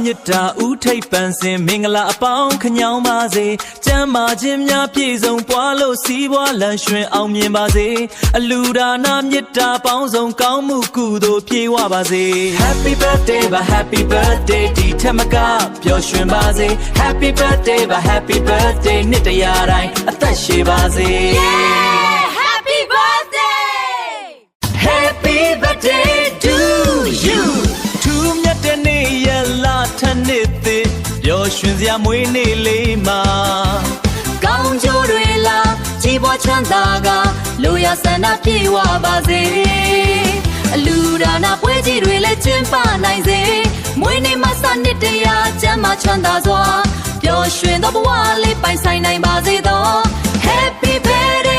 မြတ်တာဦးထိပ်ပန်းစင်မင်္ဂလာအပေါင်းခညောင်းပါစေကျမ်းမာခြင်းများပြည့်စုံပွားလို့စီးပွားလန်းရွှင်အောင်မြင်ပါစေအလူဒါနာမြတ်တာပေါင်းစုံကောင်းမှုကုသိုလ်ပြေဝပါစေ Happy birthday ပါ Happy birthday ဒီထက်မကပျော်ရွှင်ပါစေ Happy birthday ပါ Happy birthday နှစ်တရာတိုင်းအသက်ရှည်ပါစေ Happy birthday Happy birthday to you ထူးမြတ်တဲ့နေ့ရလာထနှစ်သေးပျော်ရွှင်စရာမွေးနေ့လေးမှာ ကောင်းကျိုးတွေလာကြီးပွားချမ်းသာကလူရဆန္ဒပြေဝပါစေအလူဒါနာပွဲကြီးတွေလည်းကျင်းပနိုင်စေမွေးနေ့မှာစနှစ်တရာကျမ်းမာချမ်းသာစွာပျော်ရွှင်သောဘဝလေးပိုင်ဆိုင်နိုင်ပါစေသော Happy birthday